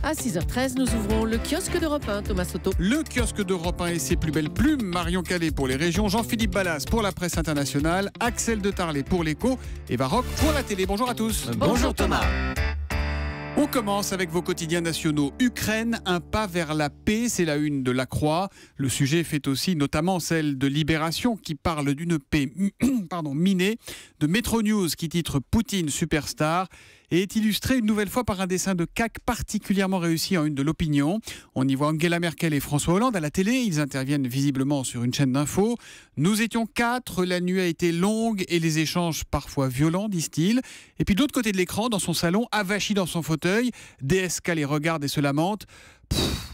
À 6h13, nous ouvrons le kiosque d'Europe 1, Thomas Soto. Le kiosque d'Europe 1 et ses plus belles plumes, Marion Calais pour les régions, Jean-Philippe Ballas pour la presse internationale, Axel de Tarlet pour l'écho et Baroque pour la télé. Bonjour à tous. Bonjour Thomas. On commence avec vos quotidiens nationaux. Ukraine, un pas vers la paix, c'est la une de La Croix. Le sujet fait aussi notamment celle de Libération qui parle d'une paix minée, de Metro News qui titre Poutine superstar et est illustré une nouvelle fois par un dessin de CAC particulièrement réussi en une de l'opinion. On y voit Angela Merkel et François Hollande à la télé. Ils interviennent visiblement sur une chaîne d'infos. Nous étions 4, la nuit a été longue et les échanges parfois violents, disent-ils. Et puis de l'autre côté de l'écran, dans son salon, avachi dans son fauteuil, DSK les regarde et se lamente.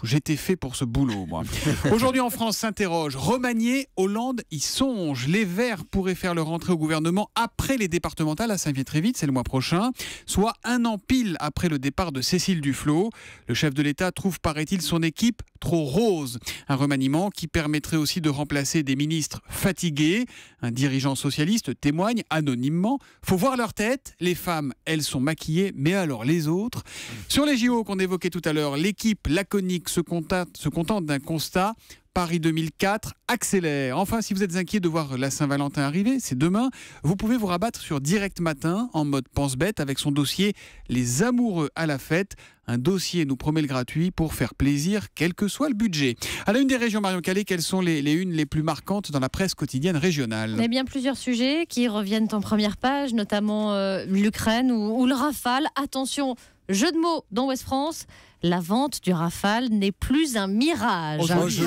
J'étais fait pour ce boulot, moi. Aujourd'hui en France s'interroge. Remanié, Hollande y songe. Les Verts pourraient faire leur entrée au gouvernement après les départementales, à ça vient très vite, c'est le mois prochain. Soit un an pile après le départ de Cécile Duflot. Le chef de l'État trouve, paraît-il, son équipe trop rose. Un remaniement qui permettrait aussi de remplacer des ministres fatigués. Un dirigeant socialiste témoigne anonymement. Faut voir leur tête. Les femmes, elles sont maquillées, mais alors les autres. Sur les JO qu'on évoquait tout à l'heure, l'équipe laconique se contente d'un constat. Paris 2004 accélère. Enfin, si vous êtes inquiet de voir la Saint-Valentin arriver, c'est demain, vous pouvez vous rabattre sur Direct Matin en mode pense-bête avec son dossier Les amoureux à la fête. Un dossier nous promet le gratuit pour faire plaisir, quel que soit le budget. À la une des régions, Marion Calais, quelles sont les unes les plus marquantes dans la presse quotidienne régionale ? Eh bien, plusieurs sujets qui reviennent en première page, notamment l'Ukraine ou le Rafale. Attention, jeu de mots dans Ouest France. La vente du Rafale n'est plus un mirage. Oh, joli.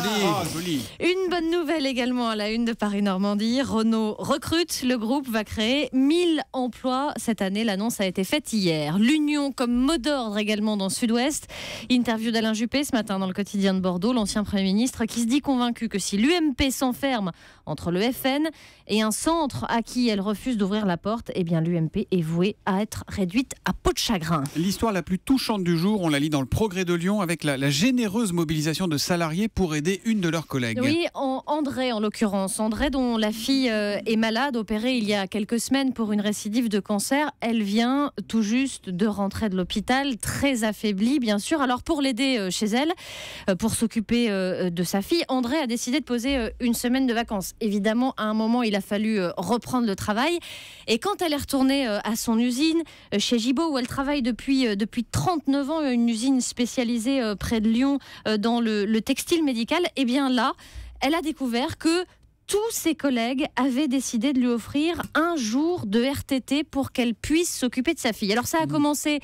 Joli. Une bonne nouvelle également à la une de Paris-Normandie. Renault recrute. Le groupe va créer 1000 emplois cette année. L'annonce a été faite hier. L'Union comme mot d'ordre également dans le Sud-Ouest. Interview d'Alain Juppé ce matin dans le quotidien de Bordeaux. L'ancien Premier ministre qui se dit convaincu que si l'UMP s'enferme entre le FN et un centre à qui elle refuse d'ouvrir la porte, eh bien l'UMP est vouée à être réduite à peau de chagrin. L'histoire la plus touchante du jour, on la lit dans le Progrès de Lyon avec la généreuse mobilisation de salariés pour aider une de leurs collègues. Oui, André en l'occurrence. André dont la fille est malade, opérée il y a quelques semaines pour une récidive de cancer. Elle vient tout juste de rentrer de l'hôpital, très affaiblie bien sûr. Alors pour l'aider chez elle, pour s'occuper de sa fille, André a décidé de poser une semaine de vacances. Évidemment, à un moment, il a fallu reprendre le travail. Et quand elle est retournée à son usine, chez Gibaud, où elle travaille depuis 39 ans, une usine spécialisée près de Lyon dans le textile médical, et bien là, elle a découvert que tous ses collègues avaient décidé de lui offrir un jour de RTT pour qu'elle puisse s'occuper de sa fille. Alors ça a commencé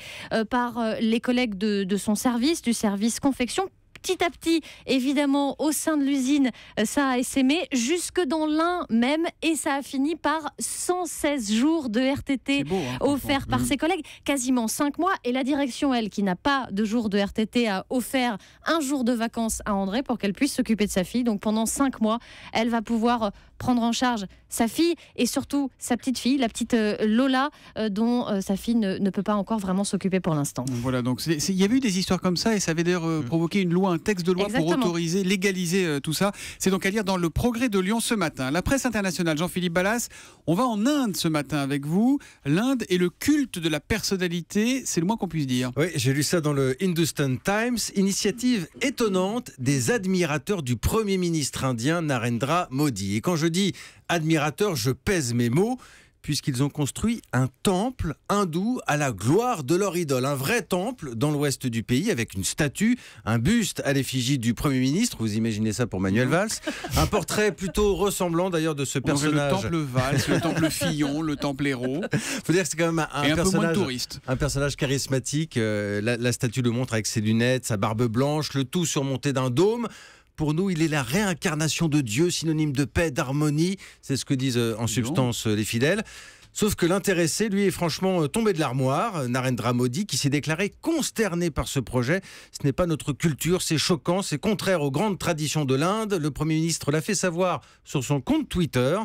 par les collègues de son service, du service confection. Petit à petit, évidemment, au sein de l'usine, ça a essaimé jusque dans l'Ain même, et ça a fini par 116 jours de RTT offerts par ses collègues, quasiment 5 mois. Et la direction, elle, qui n'a pas de jour de RTT, a offert un jour de vacances à André pour qu'elle puisse s'occuper de sa fille. Donc pendant 5 mois, elle va pouvoir prendre en charge sa fille et surtout sa petite fille, la petite Lola, dont sa fille ne peut pas encore vraiment s'occuper pour l'instant. Voilà, donc il y avait eu des histoires comme ça et ça avait d'ailleurs provoqué une loi, un texte de loi. Exactement. Pour autoriser, légaliser tout ça. C'est donc à lire dans le Progrès de Lyon ce matin. La presse internationale, Jean-Philippe Ballas, on va en Inde ce matin avec vous. L'Inde est le culte de la personnalité, c'est le moins qu'on puisse dire. Oui, j'ai lu ça dans le Hindustan Times. Initiative étonnante des admirateurs du Premier ministre indien Narendra Modi. Et quand je dis admirateur, je pèse mes mots, puisqu'ils ont construit un temple hindou à la gloire de leur idole. Un vrai temple dans l'ouest du pays, avec une statue, un buste à l'effigie du Premier ministre. Vous imaginez ça pour Manuel Valls. Un portrait plutôt ressemblant d'ailleurs de ce personnage. Le temple Valls, le temple Fillon, le temple Hérault. Faut dire que c'est quand même un personnage, touriste. Un personnage charismatique. La statue le montre avec ses lunettes, sa barbe blanche, le tout surmonté d'un dôme. Pour nous, il est la réincarnation de Dieu, synonyme de paix, d'harmonie. C'est ce que disent en substance les fidèles. Sauf que l'intéressé, lui, est franchement tombé de l'armoire. Narendra Modi, qui s'est déclaré consterné par ce projet. Ce n'est pas notre culture, c'est choquant, c'est contraire aux grandes traditions de l'Inde. Le Premier ministre l'a fait savoir sur son compte Twitter.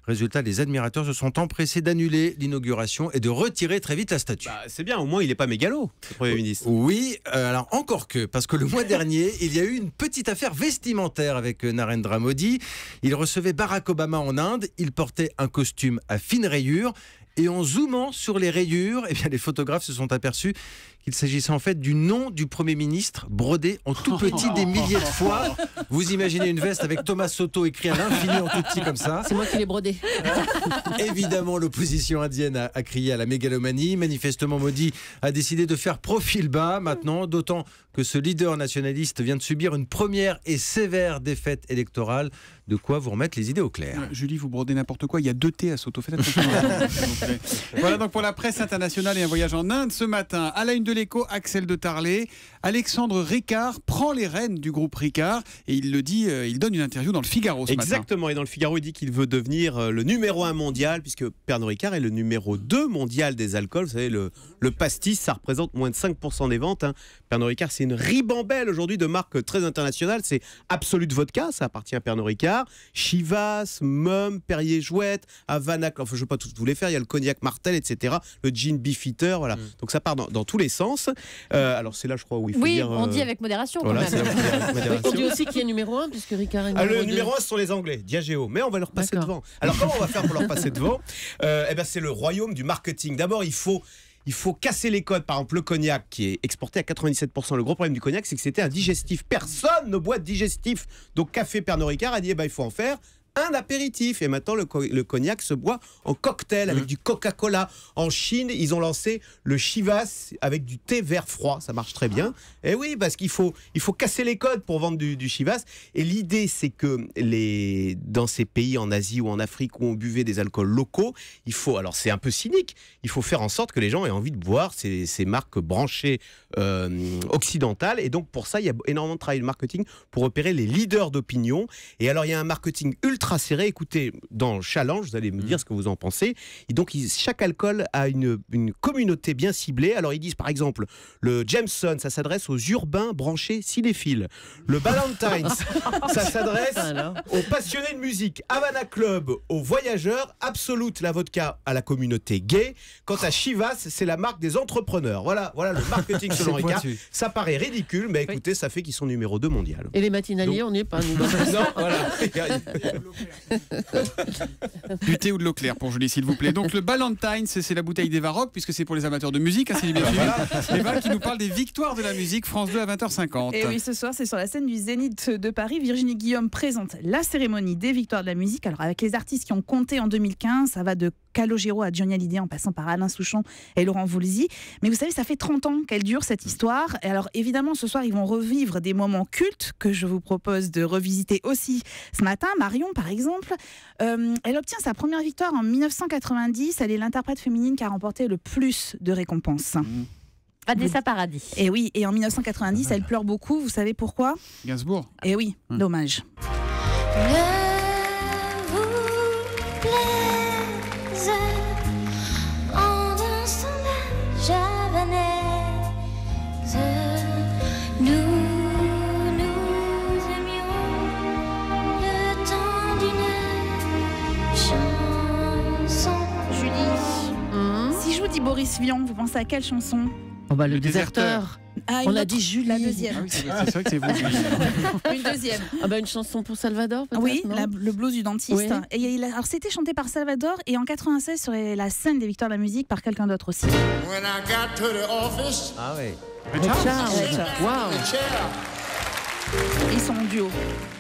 Résultat, les admirateurs se sont empressés d'annuler l'inauguration et de retirer très vite la statue. C'est bien, au moins il n'est pas mégalo, le Premier ministre. Oui, alors encore que, parce que le mois dernier, il y a eu une petite affaire vestimentaire avec Narendra Modi. Il recevait Barack Obama en Inde, il portait un costume à fines rayures Et en zoomant sur les rayures, eh bien, les photographes se sont aperçus qu'il s'agissait en fait du nom du Premier ministre brodé en tout petit des milliers de fois. Vous imaginez une veste avec Thomas Soto écrit à l'infini en tout petit comme ça. C'est moi qui l'ai brodé. Évidemment, l'opposition indienne a crié à la mégalomanie. Manifestement, Modi a décidé de faire profil bas maintenant, d'autant que ce leader nationaliste vient de subir une première et sévère défaite électorale. De quoi vous remettre les idées au clair. Julie, vous brodez n'importe quoi. Il y a 2 T à Soto. Faites attention. S'il vous plaît. Voilà donc pour la presse internationale et un voyage en Inde ce matin. À la une de l'Écho, Axel de Tarlé. Alexandre Ricard prend les rênes du groupe Ricard et il le dit, il donne une interview dans le Figaro ce matin. Exactement, et dans le Figaro, il dit qu'il veut devenir le numéro 1 mondial, puisque Pernod Ricard est le numéro 2 mondial des alcools. Vous savez, le pastis, ça représente moins de 5% des ventes. Pernod Ricard, c'est une ribambelle aujourd'hui de marques très internationales. C'est Absolut Vodka, ça appartient à Pernod Ricard. Chivas, Mumm, Perrier Jouette, Havana, enfin je ne vais pas tous vous les faire, il y a le cognac Martel, etc. Le gin Beefeater, voilà. Donc ça part dans tous les sens. Alors c'est là, je crois, où il faut dire... Oui, on dit avec modération voilà, quand même. On dit aussi qui est numéro 1, puisque Ricard est numéro 2. Le numéro 1, ce sont les Anglais, Diageo, mais on va leur passer devant. Alors comment on va faire pour leur passer devant? C'est le royaume du marketing. D'abord, il faut casser les codes. Par exemple, le cognac qui est exporté à 97%. Le gros problème du cognac, c'est que c'était un digestif. Personne ne boit de digestif. Donc Café Pernod Ricard a dit il faut en faire un apéritif. Et maintenant, le cognac se boit en cocktail avec du Coca-Cola. En Chine, ils ont lancé le Chivas avec du thé vert froid. Ça marche très bien. Et oui, parce qu'il faut casser les codes pour vendre du Chivas. Et l'idée, c'est que dans ces pays en Asie ou en Afrique où on buvait des alcools locaux, alors c'est un peu cynique, il faut faire en sorte que les gens aient envie de boire ces marques branchées occidentales. Et donc, pour ça, il y a énormément de travail de marketing pour repérer les leaders d'opinion. Et alors, il y a un marketing ultra serré. Écoutez, dans Challenge, vous allez me dire ce que vous en pensez. Et donc, chaque alcool a une communauté bien ciblée. Alors, ils disent par exemple, le Jameson, ça s'adresse aux urbains branchés cinéphiles. Le Ballantines, ça s'adresse aux passionnés de musique. Havana Club, aux voyageurs. Absolute, la vodka, à la communauté gay. Quant à Chivas, c'est la marque des entrepreneurs. Voilà le marketing selon Ricard. Ça paraît ridicule, mais écoutez, ça fait qu'ils sont numéro 2 mondial. Et les matinaliers, on n'y est pas. Nous. Non, voilà. Du thé ou de l'eau claire pour Julie, s'il vous plaît. Donc le Ballantines, c'est la bouteille d'Eva Rock, puisque c'est pour les amateurs de musique, c'est bien suivi. Eva qui nous parle des victoires de la musique, France 2 à 20h50. Et oui, ce soir, c'est sur la scène du Zénith de Paris. Virginie Guillaume présente la cérémonie des victoires de la musique. Alors avec les artistes qui ont compté en 2015, ça va de Calogero à Johnny Hallyday en passant par Alain Souchon et Laurent Voulzy. Mais vous savez, ça fait 30 ans qu'elle dure cette histoire. Et alors évidemment, ce soir, ils vont revivre des moments cultes que je vous propose de revisiter aussi ce matin. Marion, par exemple, elle obtient sa première victoire en 1990. Elle est l'interprète féminine qui a remporté le plus de récompenses. Vanessa Paradis. Et oui, et en 1990, elle pleure beaucoup. Vous savez pourquoi? Gainsbourg. Et oui, dommage. Boris Vian, vous pensez à quelle chanson? Le déserteur. On a dit Julie. La deuxième. Ah oui, c'est vrai que c'est vous. Une deuxième. Une chanson pour Salvador, peut-être? Oui, non le blues du dentiste. Oui. Et alors c'était chanté par Salvador et en 96 sur la scène des victoires de la musique par quelqu'un d'autre aussi. When I got to the office, ah oui. Wow. Ils sont en duo.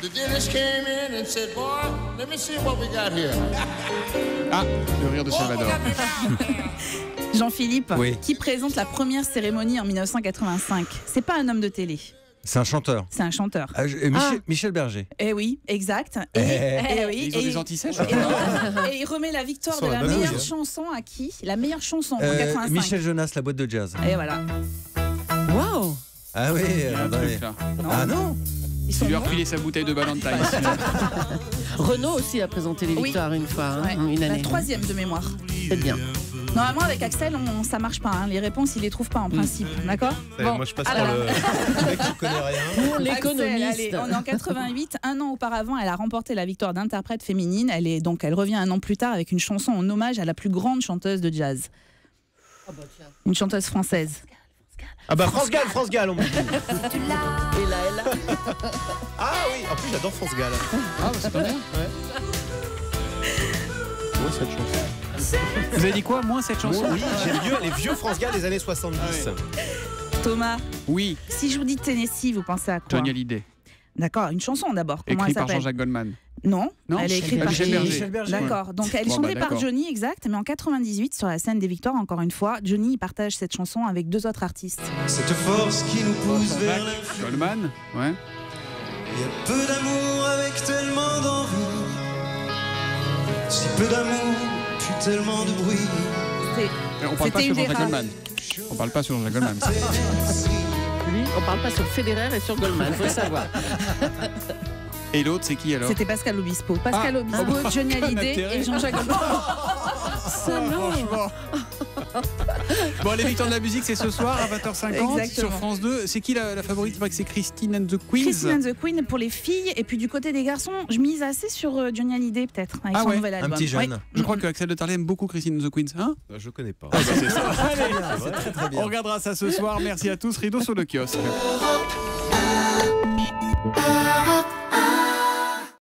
The dentist came in and said, "Boy, let me see what we got here." Ah, le rire de Salvador. Jean-Philippe, oui. Qui présente la première cérémonie en 1985. C'est pas un homme de télé. C'est un chanteur. C'est un chanteur. Michel Berger. Eh oui, exact. Ils ont des antisèches. Et il remet la victoire de la meilleure chanson à qui? La meilleure chanson en 85. Michel Jonas, La boîte de jazz. Et voilà. Waouh. Ah oui, ah non. Il lui a refilé sa bouteille de Ballantines. Renaud aussi a présenté les victoires une fois, une année. La troisième de mémoire. C'est bien. Normalement, avec Axel, ça marche pas. Les réponses, il les trouve pas en principe. D'accord? Moi, je passe par le mec qui connaît rien. Pour l'économiste. On est en 88. Un an auparavant, elle a remporté la victoire d'interprète féminine. Elle revient un an plus tard avec une chanson en hommage à la plus grande chanteuse de jazz. Une chanteuse française. France Gall, on me dit. Et là, elle. Ah oui, en plus j'adore France Gall. Ah, c'est pas bien. Ouais, cette chanson. Vous avez dit quoi, moins cette chanson? Oui, j'aime mieux les vieux France Gall des années 70. Thomas, Oui, si je vous dis Tennessee, vous pensez à quoi? Johnny Hallyday. D'accord, une chanson d'abord. Comment Écrit elle par s'appelle? Jean-Jacques Goldman. Non, Non, elle est écrite par Michel Berger. D'accord, donc elle est Bon, chantée bah, par d'accord. Johnny, exact, mais en 98, sur la scène des Victoires, encore une fois, Johnny partage cette chanson avec 2 autres artistes. Cette force qui nous pousse vers Offenbach, l'infini. Goldman, ouais. Il y a peu d'amour avec tellement d'envie. Si peu d'amour, puis tellement de bruit. On parle pas C'était sur une des Jean-Jacques rares. Goldman. On parle pas sur Jean-Jacques Goldman. Lui, on parle pas sur Federer et sur Goldman, faut le savoir. Et l'autre, c'est qui alors? C'était Pascal Obispo. Pascal Obispo, Johnny Hallyday intérêt. et Jean-Jacques Goldman. Franchement. Bon, les victoires de la musique, c'est ce soir à 20h50 Exactement. sur France 2. C'est qui la favorite? Il paraît que c'est Christine and the Queens. Christine and the Queen pour les filles, et puis du côté des garçons, je mise assez sur Johnny Hallyday peut-être, avec Ah son ouais, nouvel album. Un petit jeune. Ouais. Je crois que Axel de Tarlet aime beaucoup Christine and the Queens. Hein? Je connais pas. Allez, C'est très bien. on regardera ça ce soir. Merci à tous. Rideau sur le kiosque.